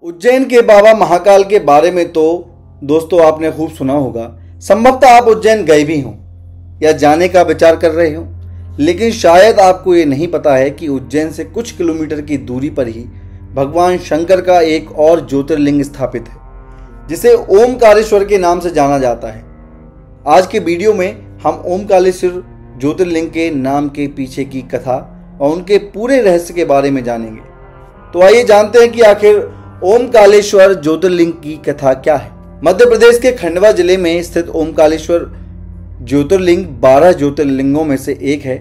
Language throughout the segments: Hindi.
उज्जैन के बाबा महाकाल के बारे में तो दोस्तों आपने खूब सुना होगा। संभवतः आप उज्जैन गए भी हों या जाने का विचार कर रहे हो, लेकिन शायद आपको ये नहीं पता है कि उज्जैन से कुछ किलोमीटर की दूरी पर ही भगवान शंकर का एक और ज्योतिर्लिंग स्थापित है, जिसे ओमकारेश्वर के नाम से जाना जाता है। आज के वीडियो में हम ओमकारेश्वर ज्योतिर्लिंग के नाम के पीछे की कथा और उनके पूरे रहस्य के बारे में जानेंगे। तो आइए जानते हैं कि आखिर ओमकारेश्वर ज्योतिर्लिंग की कथा क्या है। मध्य प्रदेश के खंडवा जिले में स्थित ओमकारेश्वर ज्योतिर्लिंग 12 ज्योतिर्लिंगों में से एक है,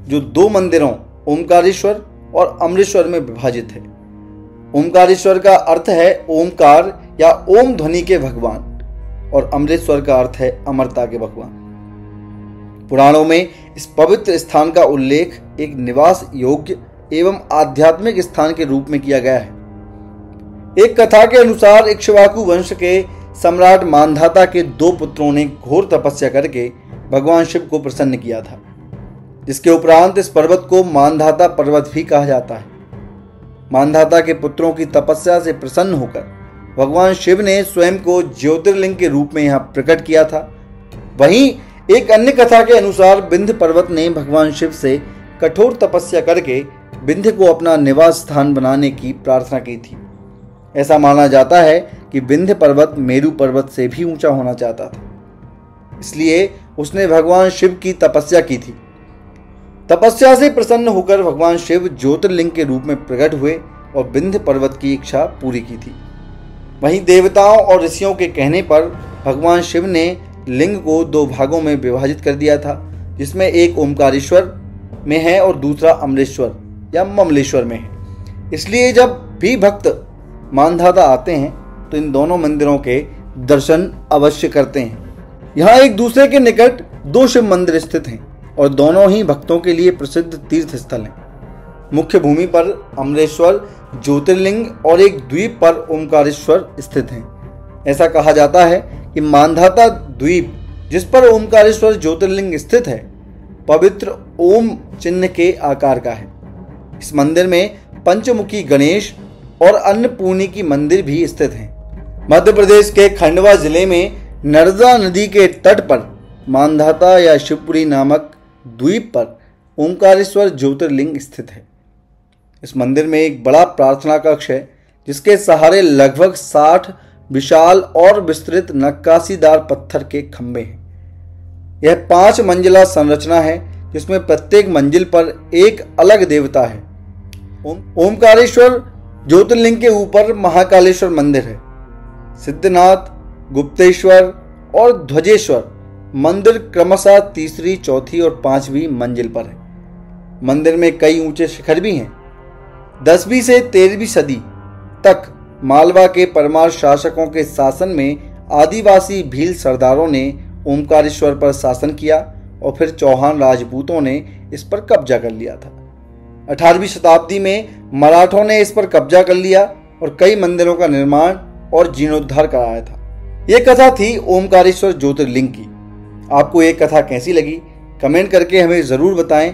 जो 2 मंदिरों ओमकारेश्वर और अमरेश्वर में विभाजित है। ओमकारेश्वर का अर्थ है ओमकार या ओम ध्वनि के भगवान और अमरेश्वर का अर्थ है अमरता के भगवान। पुराणों में इस पवित्र स्थान का उल्लेख एक निवास योग्य एवं आध्यात्मिक स्थान के रूप में किया गया है। एक कथा के अनुसार इक्ष्वाकु वंश के सम्राट मांधाता के 2 पुत्रों ने घोर तपस्या करके भगवान शिव को प्रसन्न किया था, जिसके उपरांत इस पर्वत को मांधाता पर्वत भी कहा जाता है। मांधाता के पुत्रों की तपस्या से प्रसन्न होकर भगवान शिव ने स्वयं को ज्योतिर्लिंग के रूप में यहाँ प्रकट किया था। वहीं एक अन्य कथा के अनुसार विंध्य पर्वत ने भगवान शिव से कठोर तपस्या करके विंध्य को अपना निवास स्थान बनाने की प्रार्थना की थी। ऐसा माना जाता है कि विंध्य पर्वत मेरू पर्वत से भी ऊंचा होना चाहता था, इसलिए उसने भगवान शिव की तपस्या की थी। तपस्या से प्रसन्न होकर भगवान शिव ज्योतिर्लिंग के रूप में प्रकट हुए और विंध्य पर्वत की इच्छा पूरी की थी। वहीं देवताओं और ऋषियों के कहने पर भगवान शिव ने लिंग को 2 भागों में विभाजित कर दिया था, जिसमें एक ओमकारेश्वर में है और दूसरा अमरेश्वर या ममलेश्वर में है। इसलिए जब भी भक्त मांधाता आते हैं तो इन दोनों मंदिरों के दर्शन अवश्य करते हैं। यहाँ एक दूसरे के निकट 2 शिव मंदिर स्थित हैं और दोनों ही भक्तों के लिए प्रसिद्ध तीर्थ स्थल हैं। मुख्य भूमि पर अमरेश्वर ज्योतिर्लिंग और एक द्वीप पर ओमकारेश्वर स्थित हैं। ऐसा कहा जाता है कि मांधाता द्वीप, जिस पर ओमकारेश्वर ज्योतिर्लिंग स्थित है, पवित्र ओम चिन्ह के आकार का है। इस मंदिर में पंचमुखी गणेश और अन्नपूर्णी की मंदिर भी स्थित हैं। मध्य प्रदेश के खंडवा जिले में नर्मदा नदी के तट पर मांधाता या शिवपुरी नामक द्वीप पर ओमकारेश्वर ज्योतिर्लिंग स्थित है। इस मंदिर में एक बड़ा प्रार्थना कक्ष है, जिसके सहारे लगभग 60 विशाल और विस्तृत नक्काशीदार पत्थर के खंभे हैं। यह 5 मंजिला संरचना है, जिसमें प्रत्येक मंजिल पर एक अलग देवता है। ओमकारेश्वर ज्योतिर्लिंग के ऊपर महाकालेश्वर मंदिर है। सिद्धनाथ, गुप्तेश्वर और ध्वजेश्वर मंदिर क्रमशः 3री, 4थी और 5वीं मंजिल पर है। मंदिर में कई ऊंचे शिखर भी हैं। 10वीं से 13वीं सदी तक मालवा के परमार शासकों के शासन में आदिवासी भील सरदारों ने ओमकारेश्वर पर शासन किया और फिर चौहान राजपूतों ने इस पर कब्जा कर लिया था। 18वीं शताब्दी में मराठों ने इस पर कब्जा कर लिया और कई मंदिरों का निर्माण और जीर्णोद्धार कराया था। ये कथा थी ओमकारेश्वर ज्योतिर्लिंग की। आपको ये कथा कैसी लगी, कमेंट करके हमें ज़रूर बताएं।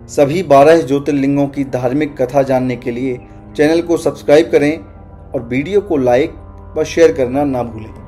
सभी 12 ज्योतिर्लिंगों की धार्मिक कथा जानने के लिए चैनल को सब्सक्राइब करें और वीडियो को लाइक व शेयर करना ना भूलें।